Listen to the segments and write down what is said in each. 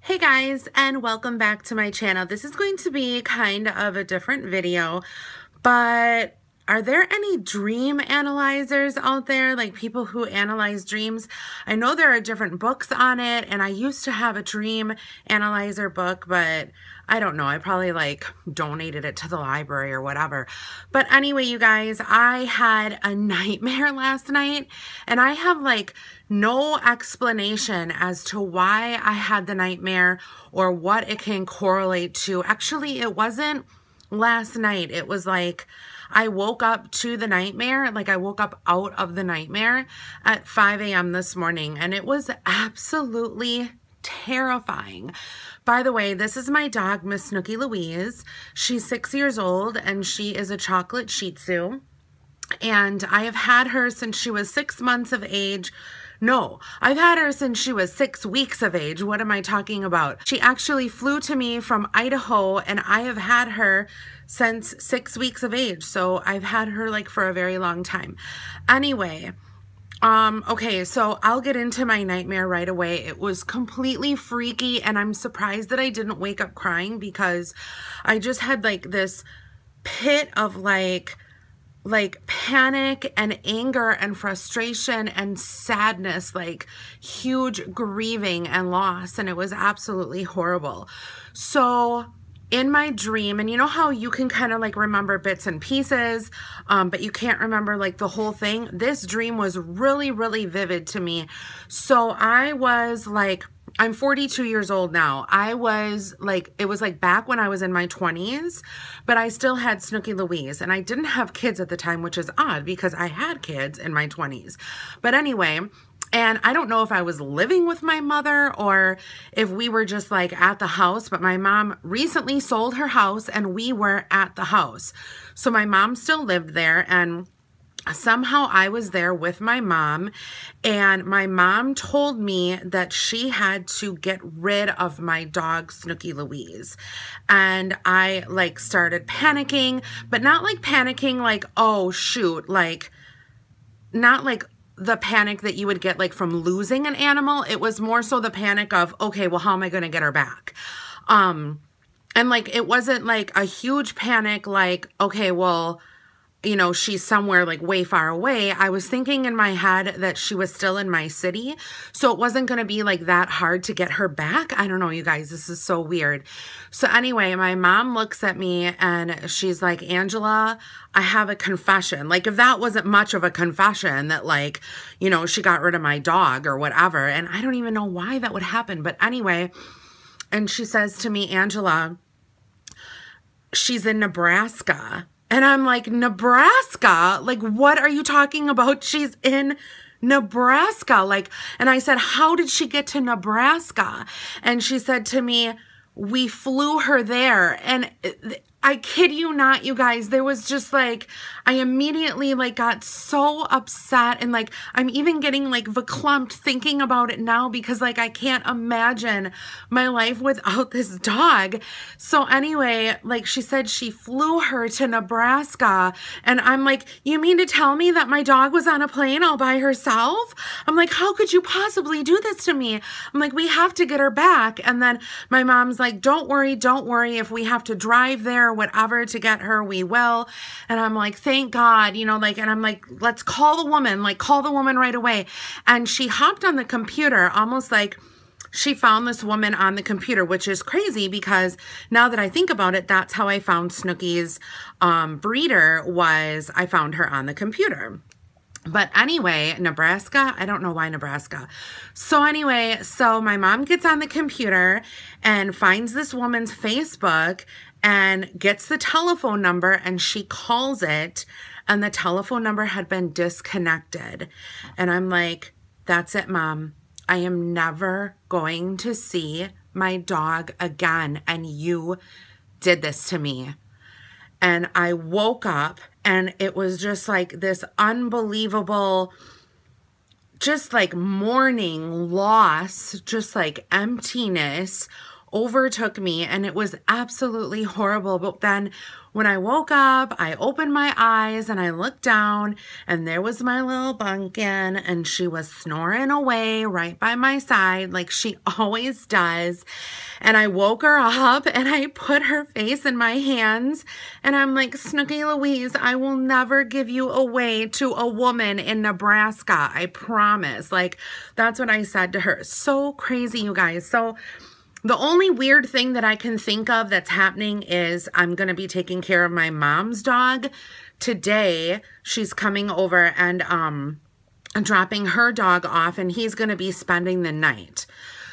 Hey guys, and welcome back to my channel. This is going to be kind of a different video, but are there any dream analyzers out there, like people who analyze dreams? I know there are different books on it, and I used to have a dream analyzer book, but I don't know, I probably donated it to the library or whatever. But anyway, you guys, I had a nightmare last night, and I have no explanation as to why I had the nightmare or what it can correlate to. Actually, it wasn't last night. It was I woke up to the nightmare, I woke up out of the nightmare at 5 a.m. this morning, and it was absolutely terrifying. By the way, this is my dog, Miss Snooky Louise. She's 6 years old, and she is a chocolate Shih Tzu. And I have had her since she was 6 months of age. No, I've had her since she was 6 weeks of age. What am I talking about? She actually flew to me from Idaho, and I have had her since 6 weeks of age. So I've had her for a very long time. Anyway, okay, so I'll get into my nightmare right away. It was completely freaky, and I'm surprised that I didn't wake up crying because I just had this pit of panic and anger and frustration and sadness, huge grieving and loss, and it was absolutely horrible. So in my dream, and you know how you can kind of remember bits and pieces, but you can't remember the whole thing? This dream was really, really vivid to me. So I was I'm 42 years old now. I was it was back when I was in my 20s, but I still had Snooky Louise, and I didn't have kids at the time, which is odd because I had kids in my 20s. But anyway, and I don't know if I was living with my mother or if we were just at the house, but my mom recently sold her house and we were at the house. So my mom still lived there, and somehow I was there with my mom, and my mom told me that she had to get rid of my dog, Snooky Louise. And I started panicking, but not panicking oh shoot, not the panic that you would get from losing an animal. It was more so the panic of, okay, well, how am I going to get her back? And it wasn't a huge panic okay, well, you know, she's somewhere way far away. I was thinking in my head that she was still in my city, so it wasn't going to be that hard to get her back. I don't know, you guys, this is so weird. So anyway, my mom looks at me and she's like, Angela, I have a confession. If that wasn't much of a confession that you know, she got rid of my dog or whatever. And I don't even know why that would happen. But anyway, and she says to me, Angela, she's in Nebraska. And I'm like, Nebraska? What are you talking about? She's in Nebraska. And I said, how did she get to Nebraska? And she said to me, we flew her there. And I kid you not, you guys, there was just I immediately got so upset, and I'm even getting verklempt thinking about it now because I can't imagine my life without this dog. So anyway, she said she flew her to Nebraska, and I'm like, you mean to tell me that my dog was on a plane all by herself? I'm like, how could you possibly do this to me? I'm like, we have to get her back. And then my mom's like, don't worry, if we have to drive there or whatever to get her, we will. And I'm like, thank God, you know, and I'm like, let's call the woman, call the woman right away. And she hopped on the computer, almost she found this woman on the computer, which is crazy because now that I think about it, that's how I found Snooky's breeder, was I found her on the computer. But anyway, Nebraska, I don't know why Nebraska. So anyway, so my mom gets on the computer and finds this woman's Facebook and gets the telephone number, and she calls it, and the telephone number had been disconnected. And I'm like, that's it, Mom. I am never going to see my dog again, and you did this to me. And I woke up, and it was just this unbelievable, just mourning, loss, just emptiness, overtook me, and it was absolutely horrible. But then when I woke up, I opened my eyes and I looked down, and there was my little pumpkin, and she was snoring away right by my side like she always does. And I woke her up and I put her face in my hands, and I'm like, Snooky Louise, I will never give you away to a woman in Nebraska. I promise. Like, that's what I said to her. So crazy, you guys. So the only weird thing that I can think of that's happening is I'm going to be taking care of my mom's dog today. She's coming over and dropping her dog off, and he's going to be spending the night.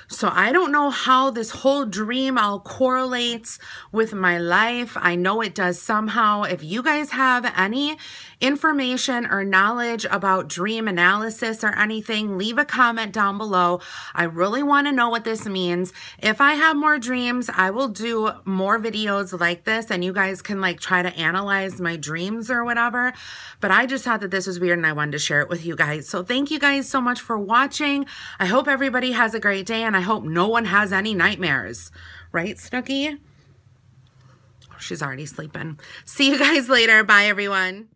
So I don't know how this whole dream all correlates with my life. I know it does somehow. If you guys have any information or knowledge about dream analysis or anything, leave a comment down below. I really want to know what this means. If I have more dreams, I will do more videos like this, and you guys can like try to analyze my dreams or whatever. But I just thought that this was weird and I wanted to share it with you guys. So thank you guys so much for watching. I hope everybody has a great day, and I hope no one has any nightmares. Right, Snooky? She's already sleeping. See you guys later. Bye, everyone.